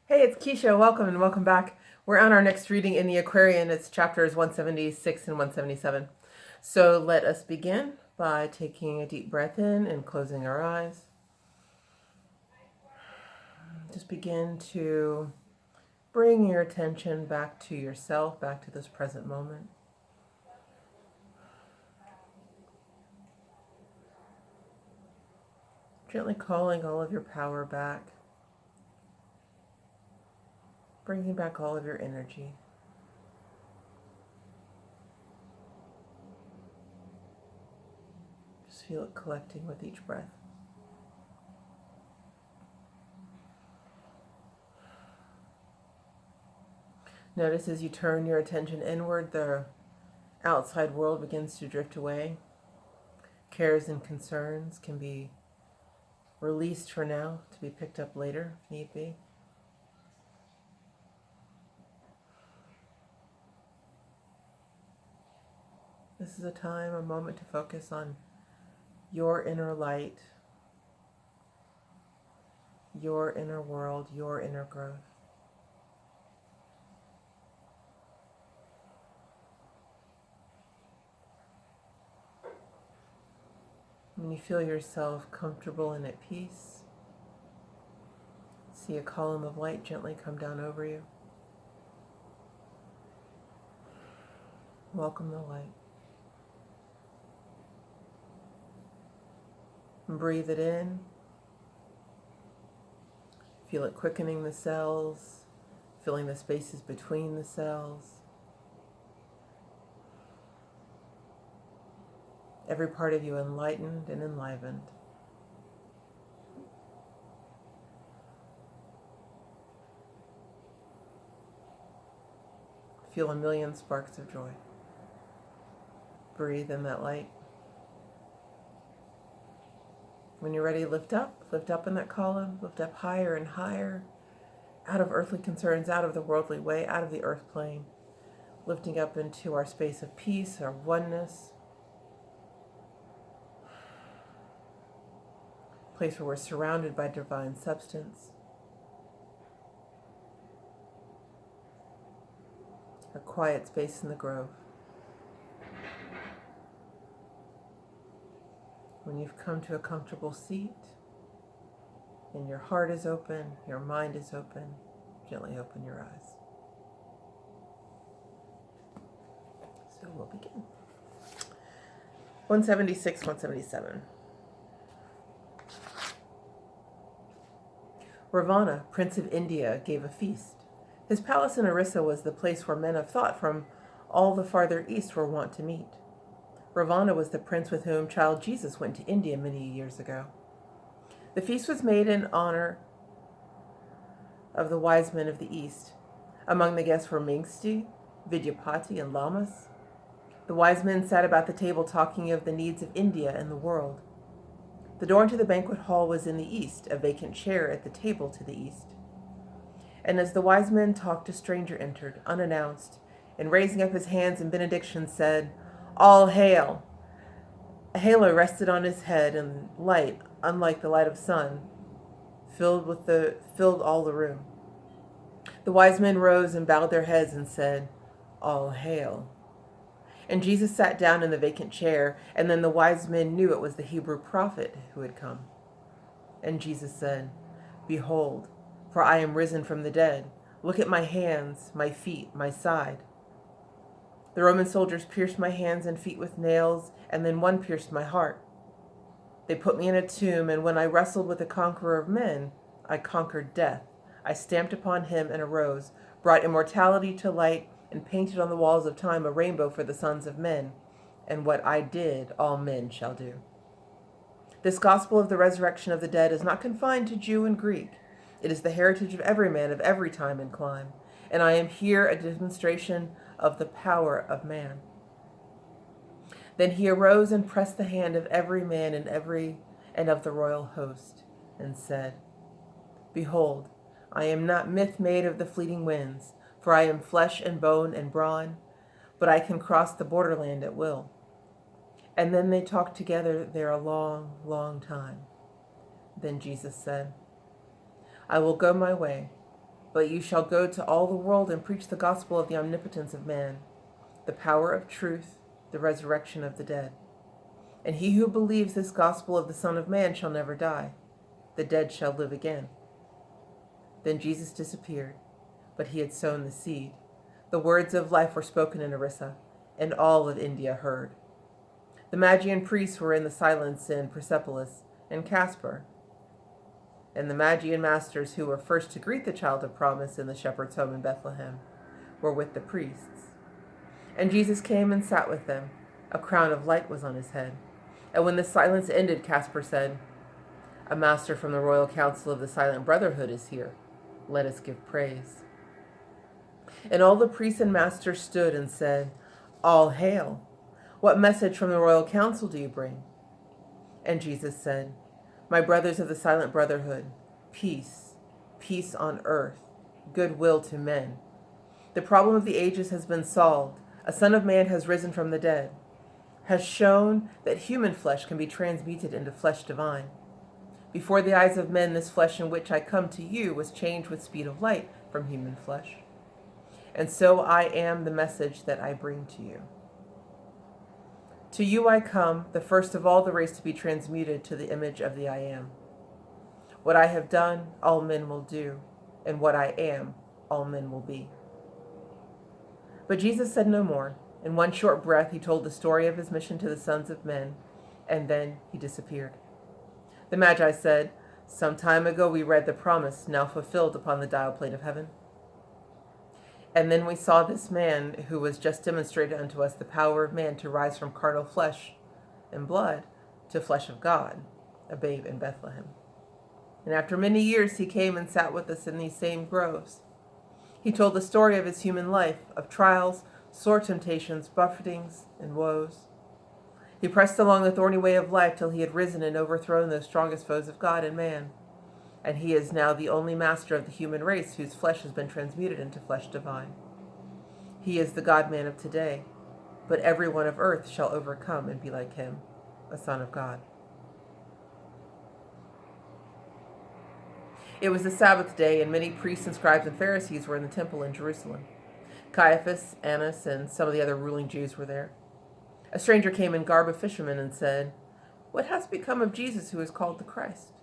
Hey, it's Kesha. Welcome and welcome back. We're on our next reading in the Aquarian. It's chapters 176 and 177. So let us begin by taking a deep breath in and closing our eyes. Just begin to bring your attention back to yourself, back to this present moment. Gently calling all of your power back, bringing back all of your energy. Just feel it collecting with each breath. Notice as you turn your attention inward, the outside world begins to drift away. Cares and concerns can be released for now to be picked up later if need be. This is a time, a moment to focus on your inner light, your inner world, your inner growth. When you feel yourself comfortable and at peace, see a column of light gently come down over you. Welcome the light. And breathe it in. Feel it quickening the cells, filling the spaces between the cells. Every part of you enlightened and enlivened. Feel a million sparks of joy. Breathe in that light. When you're ready, lift up in that column, lift up higher and higher, out of earthly concerns, out of the worldly way, out of the earth plane, lifting up into our space of peace, our oneness, place where we're surrounded by divine substance, a quiet space in the grove. When you've come to a comfortable seat and your heart is open, your mind is open, gently open your eyes. So we'll begin. 176, 177. Ravana, Prince of India, gave a feast. His palace in Orissa was the place where men of thought from all the farther east were wont to meet. Ravana was the prince with whom child Jesus went to India many years ago. The feast was made in honor of the wise men of the East. Among the guests were Meng-tse, Vidyapati, and Lamass. The wise men sat about the table talking of the needs of India and the world. The door into the banquet hall was in the east, a vacant chair at the table to the east. And as the wise men talked, a stranger entered, unannounced, and raising up his hands in benediction said, "All hail!" A halo rested on his head, and light, unlike the light of sun, filled all the room. The wise men rose and bowed their heads and said, "All hail." And Jesus sat down in the vacant chair, and then the wise men knew it was the Hebrew prophet who had come. And Jesus said, "Behold, for I am risen from the dead. Look at my hands, my feet, my side. The Roman soldiers pierced my hands and feet with nails, and then one pierced my heart. They put me in a tomb, and when I wrestled with the conqueror of men, I conquered death. I stamped upon him and arose, brought immortality to light, and painted on the walls of time a rainbow for the sons of men. And what I did, all men shall do." This gospel of the resurrection of the dead is not confined to Jew and Greek. It is the heritage of every man of every time and clime. And I am here a demonstration of the power of man. Then he arose and pressed the hand of every man and of the royal host, and said, "Behold, I am not myth made of the fleeting winds, for I am flesh and bone and brawn, but I can cross the borderland at will." And then they talked together there a long, long time. Then Jesus said, "I will go my way. But you shall go to all the world and preach the gospel of the omnipotence of man, the power of truth, the resurrection of the dead. And he who believes this gospel of the Son of Man shall never die. The dead shall live again." Then Jesus disappeared, but he had sown the seed. The words of life were spoken in Orissa, and all of India heard. The Magian priests were in the silence in Persepolis and Caspar, and the Magian masters who were first to greet the child of promise in the shepherd's home in Bethlehem were with the priests. And Jesus came and sat with them. A crown of light was on his head. And when the silence ended, Caspar said, "A master from the royal council of the Silent Brotherhood is here. Let us give praise." And all the priests and masters stood and said, "All hail! What message from the royal council do you bring?" And Jesus said, "My brothers of the Silent Brotherhood, peace, peace on earth, goodwill to men. The problem of the ages has been solved. A Son of Man has risen from the dead, has shown that human flesh can be transmuted into flesh divine. Before the eyes of men, this flesh in which I come to you was changed with speed of light from human flesh. And so I am the message that I bring to you. To you I come, the first of all the race to be transmuted to the image of the I Am. What I have done, all men will do, and what I am, all men will be." But Jesus said no more. In one short breath, he told the story of his mission to the sons of men, and then he disappeared. The Magi said, "Some time ago we read the promise, now fulfilled upon the dial plate of heaven. And then we saw this man who was just demonstrated unto us the power of man to rise from carnal flesh and blood to flesh of God, a babe in Bethlehem. And after many years he came and sat with us in these same groves. He told the story of his human life, of trials, sore temptations, buffetings, and woes. He pressed along the thorny way of life till he had risen and overthrown those strongest foes of God and man. And he is now the only master of the human race whose flesh has been transmuted into flesh divine. He is the God-man of today, but everyone of earth shall overcome and be like him, a son of God." It was the Sabbath day, and many priests and scribes and Pharisees were in the temple in Jerusalem. Caiaphas, Annas, and some of the other ruling Jews were there. A stranger came in garb of fisherman and said, "What has become of Jesus who is called the Christ?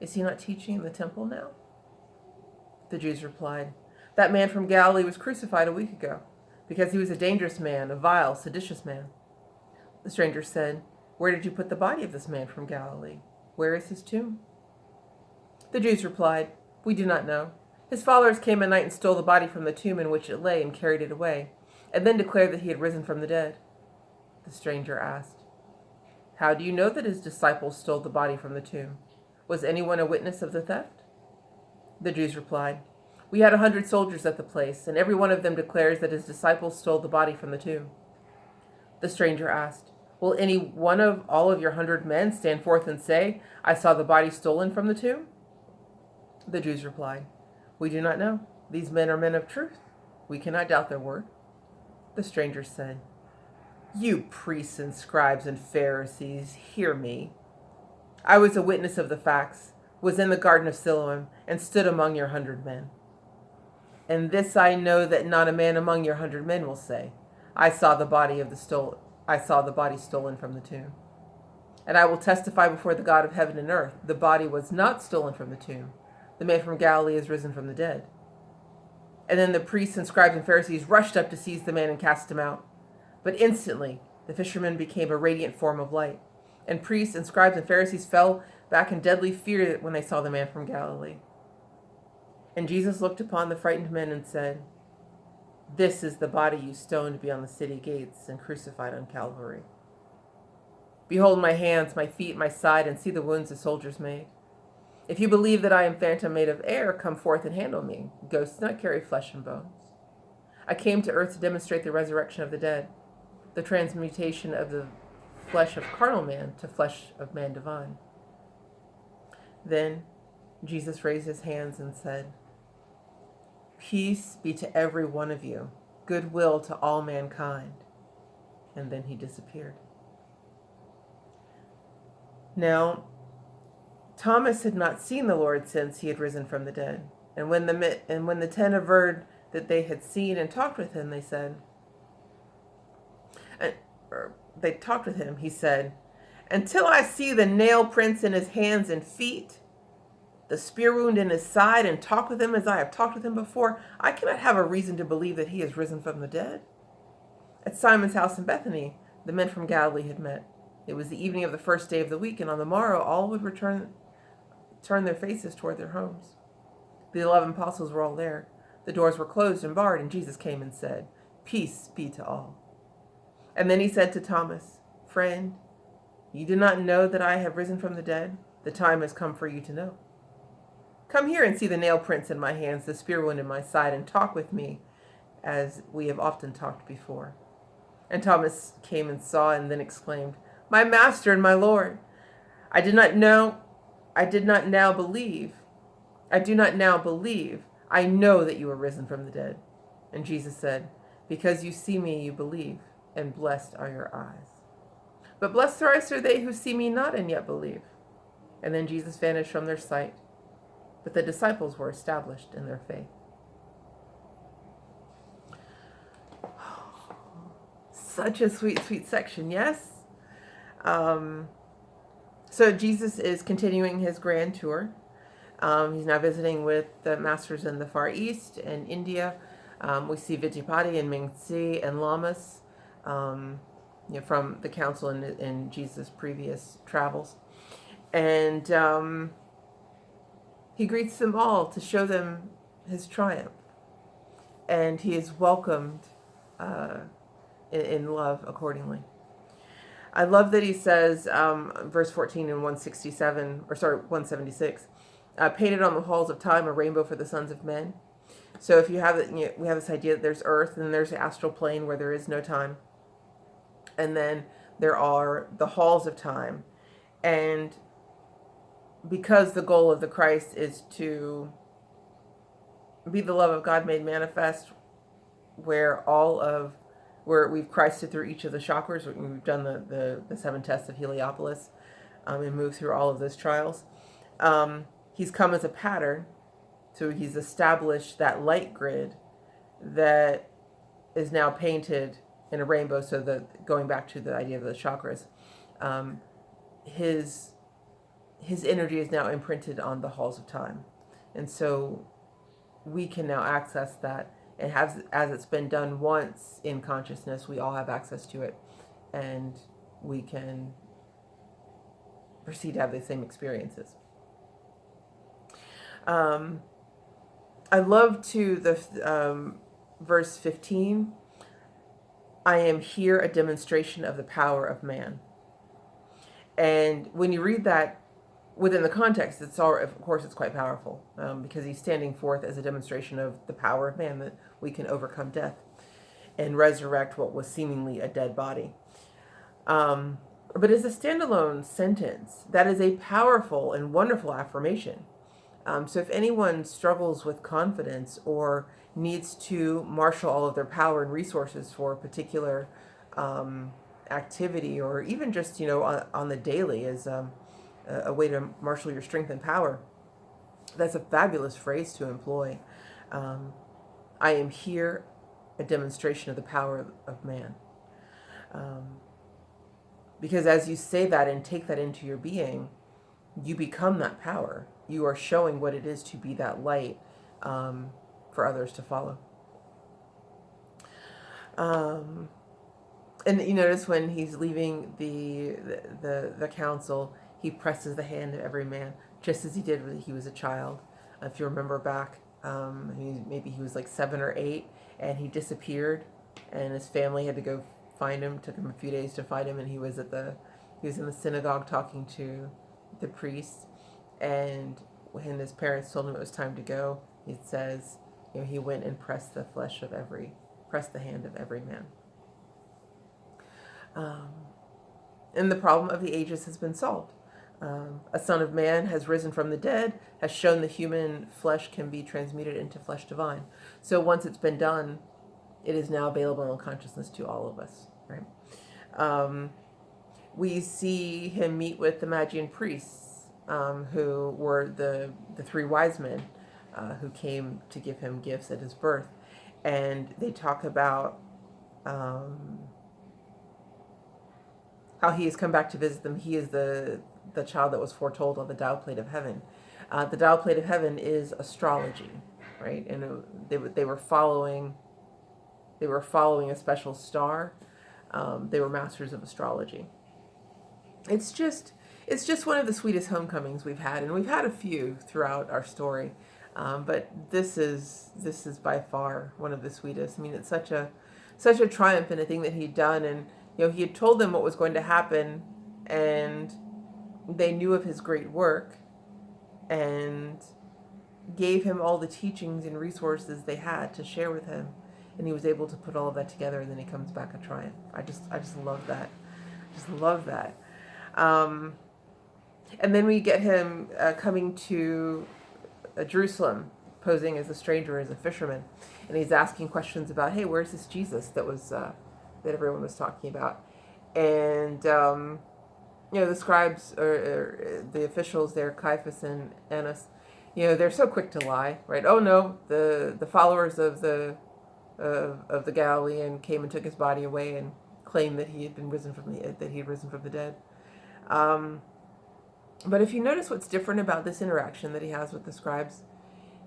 Is he not teaching in the temple now?" The Jews replied, "That man from Galilee was crucified a week ago, because he was a dangerous man, a vile, seditious man." The stranger said, "Where did you put the body of this man from Galilee? Where is his tomb?" The Jews replied, "We do not know. His followers came at night and stole the body from the tomb in which it lay and carried it away, and then declared that he had risen from the dead." The stranger asked, "How do you know that his disciples stole the body from the tomb? Was anyone a witness of the theft?" The Jews replied, "We had 100 soldiers at the place, and every one of them declares that his disciples stole the body from the tomb." The stranger asked, "Will any one of all of your 100 men stand forth and say, 'I saw the body stolen from the tomb'?" The Jews replied, "We do not know. These men are men of truth. We cannot doubt their word." The stranger said, "You priests and scribes and Pharisees, hear me. I was a witness of the facts, was in the garden of Siloam, and stood among your 100 men. And this I know, that not a man among your 100 men will say, 'I saw the body stolen from the tomb.' And I will testify before the God of heaven and earth, the body was not stolen from the tomb. The man from Galilee is risen from the dead." And then the priests and scribes and Pharisees rushed up to seize the man and cast him out. But instantly the fisherman became a radiant form of light, and priests and scribes and Pharisees fell back in deadly fear when they saw the man from Galilee. And Jesus looked upon the frightened men and said, "This is the body you stoned beyond the city gates and crucified on Calvary. Behold my hands, my feet, my side, and see the wounds the soldiers made. If you believe that I am phantom made of air, come forth and handle me. Ghosts do not carry flesh and bones. I came to earth to demonstrate the resurrection of the dead, the transmutation of the flesh of carnal man to flesh of man divine." Then Jesus raised his hands and said, "Peace be to every one of you, goodwill to all mankind." And then he disappeared. Now, Thomas had not seen the Lord since he had risen from the dead, And when the 10 averred that they had seen and talked with him, they said, he said, "Until I see the nail prints in his hands and feet, the spear wound in his side, and talk with him as I have talked with him before, I cannot have a reason to believe that he has risen from the dead." At Simon's house in Bethany, the men from Galilee had met. It was the evening of the first day of the week, and on the morrow all would turn their faces toward their homes. The 11 apostles were all there. The doors were closed and barred, and Jesus came and said, "Peace be to all." And then he said to Thomas, "Friend, you do not know that I have risen from the dead? The time has come for you to know. Come here and see the nail prints in my hands, the spear wound in my side, and talk with me as we have often talked before." And Thomas came and saw and then exclaimed, "My Master and my Lord! I do not now believe. I know that you are risen from the dead." And Jesus said, "Because you see me, you believe, and blessed are your eyes. But blessed thrice are they who see me not and yet believe." And then Jesus vanished from their sight, but the disciples were established in their faith. Such a sweet, sweet section, yes? So Jesus is continuing his grand tour. He's now visiting with the masters in the Far East and India. We see Vidyapati and Meng-tse and Lamass from the council in Jesus' previous travels. And he greets them all to show them his triumph. And he is welcomed in love accordingly. I love that he says, verse 14 in 176, painted on the halls of time a rainbow for the sons of men. So if you have it, we have this idea that there's earth and there's the astral plane where there is no time. And then there are the halls of time. And because the goal of the Christ is to be the love of God made manifest, where we've Christed through each of the chakras. We've done the 7 tests of Heliopolis and moved through all of those trials. He's come as a pattern, so he's established that light grid that is now painted in a rainbow. So that, going back to the idea of the chakras, his energy is now imprinted on the halls of time, and so we can now access that. And as it's been done once in consciousness, we all have access to it, and we can proceed to have the same experiences. I love the verse 15. "I am here, a demonstration of the power of man." And when you read that within the context, of course, it's quite powerful, because he's standing forth as a demonstration of the power of man, that we can overcome death and resurrect what was seemingly a dead body. But as a standalone sentence, that is a powerful and wonderful affirmation. So if anyone struggles with confidence or needs to marshal all of their power and resources for a particular activity, or even just on the daily as a way to marshal your strength and power, that's a fabulous phrase to employ. I am here, a demonstration of the power of man. Because as you say that and take that into your being, you become that power. You are showing what it is to be that light for others to follow. And you notice when he's leaving the council, he presses the hand of every man, just as he did when he was a child. If you remember back, maybe he was like 7 or 8, and he disappeared, and his family had to go find him. It took him a few days to find him, and he was in the synagogue talking to the priest. And when his parents told him it was time to go, it says, he went and pressed the hand of every man. And the problem of the ages has been solved. A son of man has risen from the dead, has shown the human flesh can be transmuted into flesh divine. So once it's been done, it is now available in consciousness to all of us, right? We see him meet with the Magian priests, who were the 3 wise men, who came to give him gifts at his birth. And they talk about how he has come back to visit them. He is the child that was foretold on the dial plate of heaven. The dial plate of heaven is astrology, right? And they were following a special star. They were masters of astrology. It's just one of the sweetest homecomings we've had, and we've had a few throughout our story, but this is by far one of the sweetest. I mean, it's such a triumph in a thing that he'd done, and he had told them what was going to happen, and they knew of his great work, and gave him all the teachings and resources they had to share with him, and he was able to put all of that together, and then he comes back a triumph. I just love that. Just love that. And then we get him coming to Jerusalem, posing as a stranger, as a fisherman, and he's asking questions about, hey, where's this Jesus that was that everyone was talking about? And the scribes or the officials there, Caiaphas and Annas, they're so quick to lie, right? Oh no, the followers of the Galilean came and took his body away and claimed that he had risen from the dead. But if you notice what's different about this interaction that he has with the scribes,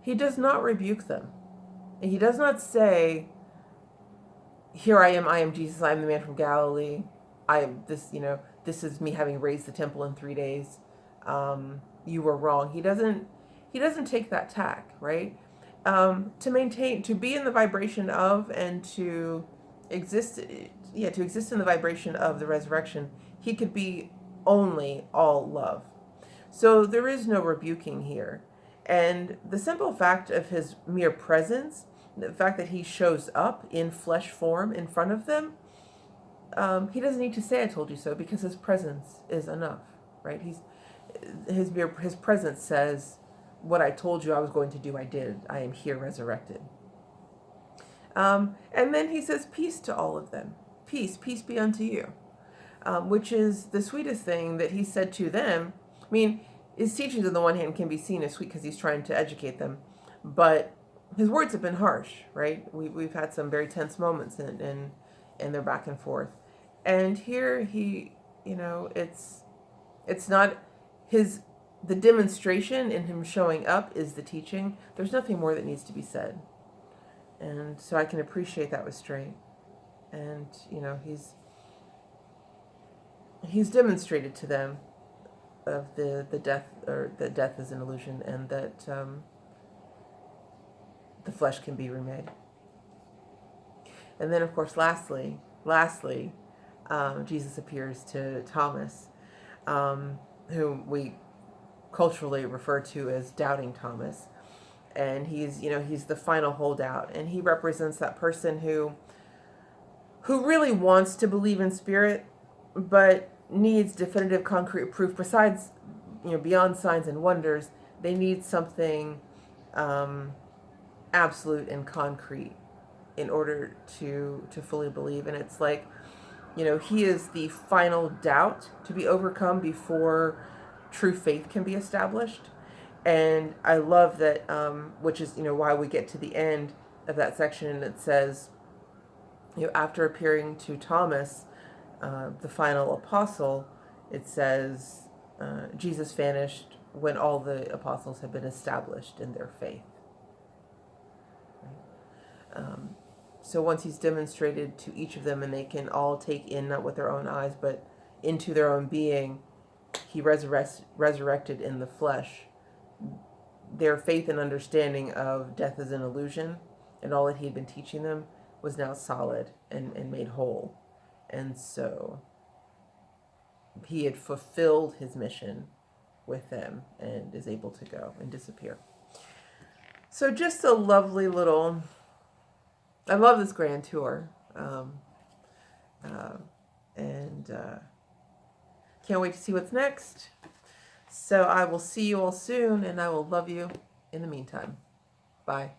he does not rebuke them. He does not say, here I am Jesus, I am the man from Galilee. I am this, this is me having raised the temple in 3 days. You were wrong. He doesn't take that tack, right? To be in the vibration of and to exist in the vibration of the resurrection, he could be only all love. So there is no rebuking here. And the simple fact of his mere presence, the fact that he shows up in flesh form in front of them, he doesn't need to say, I told you so, because his presence is enough, right? His presence says, what I told you I was going to do, I did. I am here resurrected. And then he says, peace to all of them. Peace be unto you. Which is the sweetest thing that he said to them. I mean, his teachings on the one hand can be seen as sweet because he's trying to educate them, but his words have been harsh, right? We've had some very tense moments in their back and forth. And here he, it's not the demonstration in him showing up is the teaching. There's nothing more that needs to be said. And so I can appreciate that restraint. And, he's demonstrated to them of the death, or that death is an illusion, and that the flesh can be remade. And then, of course, lastly, Jesus appears to Thomas, whom we culturally refer to as Doubting Thomas, and he's the final holdout, and he represents that person who really wants to believe in spirit, but needs definitive concrete proof. Besides, beyond signs and wonders, they need something absolute and concrete in order to fully believe. And it's like, he is the final doubt to be overcome before true faith can be established. And I love that, which is, why we get to the end of that section, and it says, after appearing to Thomas, the final apostle, it says, Jesus vanished when all the apostles had been established in their faith. So once he's demonstrated to each of them, and they can all take in, not with their own eyes, but into their own being, he resurrected in the flesh. Their faith and understanding of death as an illusion and all that he had been teaching them was now solid and made whole. And so he had fulfilled his mission with them and is able to go and disappear. So just a lovely little, I love this grand tour. And can't wait to see what's next. So I will see you all soon, and I will love you in the meantime. Bye.